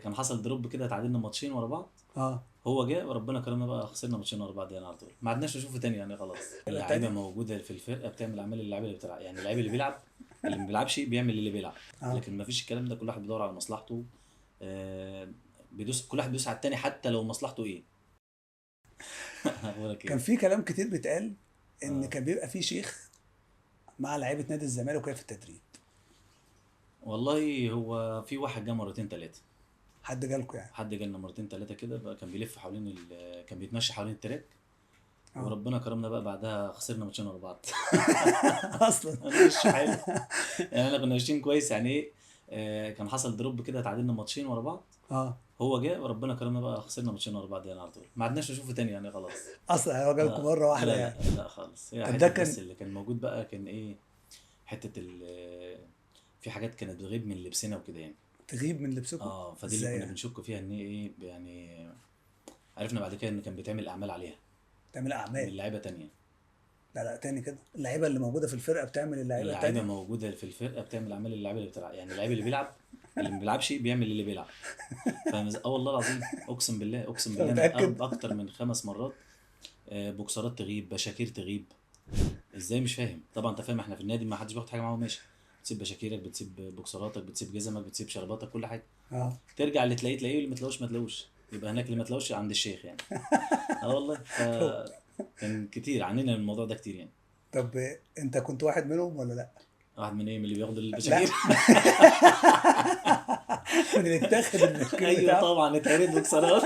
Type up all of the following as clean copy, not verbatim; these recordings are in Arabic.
كان حصل دروب كده، تعادلنا ماتشين ورا بعض. اه هو جه وربنا كرمنا بقى، خسرنا ماتشين ورا بعض يعني على طول، ما عدناش نشوفه تاني يعني خلاص. اللعيبه تاني. موجوده في الفرقه بتعمل اعمال اللعيبه اللي بتلعب، يعني اللعيب اللي بيلعب، اللي ما بيلعبش بيعمل اللي بيلعب. اه لكن ما فيش الكلام ده، كل واحد بيدور على مصلحته. آه، بيدوس، كل واحد بيدوس على التاني حتى لو مصلحته ايه. اقول لك كان ايه. في كلام كتير بيتقال ان اه كان بيبقى في شيخ مع لعيبه نادي الزمالك وكده في التدريب. والله هو في واحد جه مرتين ثلاثه. حد جالكوا يعني؟ حد جالنا مرتين ثلاثه كده بقى، كان بيلف حوالين كان بيتمشى حوالين التراك. اه وربنا كرمنا بقى بعدها، خسرنا ماتشين ورا بعض. اصلا. انا مش حلو. يعني احنا كنا ماشيين كويس يعني ايه. كان حصل دروب كده، تعادلنا ماتشين ورا بعض. اه هو جه وربنا كرمنا بقى، خسرنا ماتشين ورا بعض يعني على طول، ما عدناش نشوفه تاني يعني خلاص. اصلا هو جالكوا مره واحده لا يعني؟ لا لا خالص، هي طب ده حته بس كان اللي كان موجود بقى كان ايه. حته في حاجات كانت بتغيب من لبسنا وكده يعني. تغيب من لبسكم؟ اه فدي اللي ازاي كنا يعني؟ بنشك فيها ان هي ايه يعني. عرفنا بعد كده ان كان بيتعمل اعمال عليها تعمل من اعمال؟ لعيبه تانية. لا لا، تاني كده، اللعيبه اللي موجوده في الفرقه بتعمل اللعيبه اللعيبه التانيه؟ موجوده في الفرقه بتعمل اعمال اللعيبه اللي بتلعب، يعني اللعيب اللي بيلعب، اللي ما بيلعبش بيعمل اللي بيلعب. فاهم اه والله العظيم، اقسم بالله اقسم انت بالله انا متاكد؟ اكتر من 5 مرات. بوكسرات تغيب، بشاكير تغيب. ازاي مش فاهم. طبعا انت فاهم، احنا في النادي ما حدش بياخد حاجه معاه ماشي. بتسيب بشاكيرك، بتسيب بوكسراتك، بتسيب جزمك، بتسيب شرباتك، كل حاجه. اه. ترجع اللي تلاقيه تلاقيه، واللي ما تلاقوش ما تلاقوش. يبقى هناك اللي ما تلاقوش عند الشيخ يعني. اه والله طب كان كتير عنينا من الموضوع ده كتير يعني. طب انت كنت واحد منهم ولا لا؟ واحد من ايه، من اللي بياخد لا. البشاكير. من اللي اتاخد التشكيل ايوه بتاعه؟ طبعا، اتهريت بوكسرات.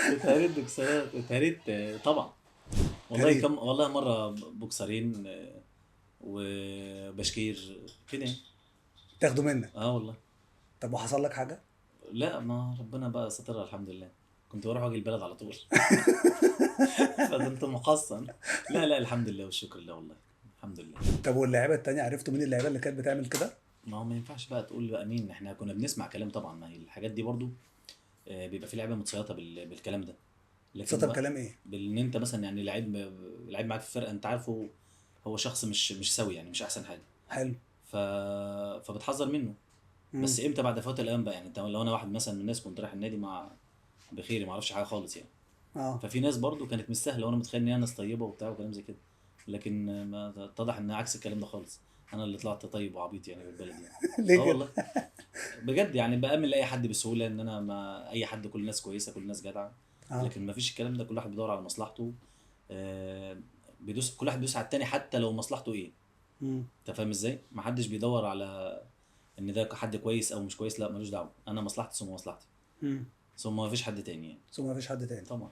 اتهريت بوكسرات، اتهريت طبعا. والله تقريبا. كم، والله مره بوكسرين وبشكير كده يعني. تاخده منك؟ اه والله. طب وحصل لك حاجه؟ لا، ما ربنا بقى سترها الحمد لله. كنت بروح واجي البلد على طول. فكنت محصن. لا لا الحمد لله والشكر لله والله. الحمد لله. طب واللعيبه التانيه عرفتوا مين اللعيبه اللي كانت بتعمل كده؟ ما هو ما ينفعش بقى تقول بقى مين، احنا كنا بنسمع كلام طبعا، ما هي الحاجات دي برضو. بيبقى في لعيبه متسيطه بالكلام ده. لكن صوتها بقى بكلام ايه؟ بان انت مثلا يعني لعيب معاك في الفرقه، انت عارفه. هو شخص مش سوي يعني، مش احسن حاجه. حلو. ف... فبتحذر منه. امم. بس امتى، بعد فوات الايام بقى يعني. انت لو انا واحد مثلا من الناس كنت رايح النادي مع بخير، ما اعرفش حاجه خالص يعني. اه. ففي ناس برضو كانت مش سهله، وانا متخيل ان هي ناس طيبه وبتاع وكلام زي كده. لكن ما اتضح ان عكس الكلام ده خالص. انا اللي طلعت طيب وعبيط يعني في البلد يعني. ليه اه كده؟ والله. بجد يعني بامن لاي حد بسهوله، ان انا ما اي حد، كل الناس كويسه، كل الناس جدعه. اه. لكن ما فيش الكلام ده، كل واحد بيدور على مصلحته. بيدوس، كل واحد بيدوس على التاني حتى لو مصلحته ايه. امم. انت فاهم ازاي، ما حدش بيدور على ان ده حد كويس او مش كويس، لا ملوش دعوه، انا مصلحتي ثم مصلحتي. امم. ثم ما فيش حد تاني يعني. ثم مفيش حد تاني. طبعا.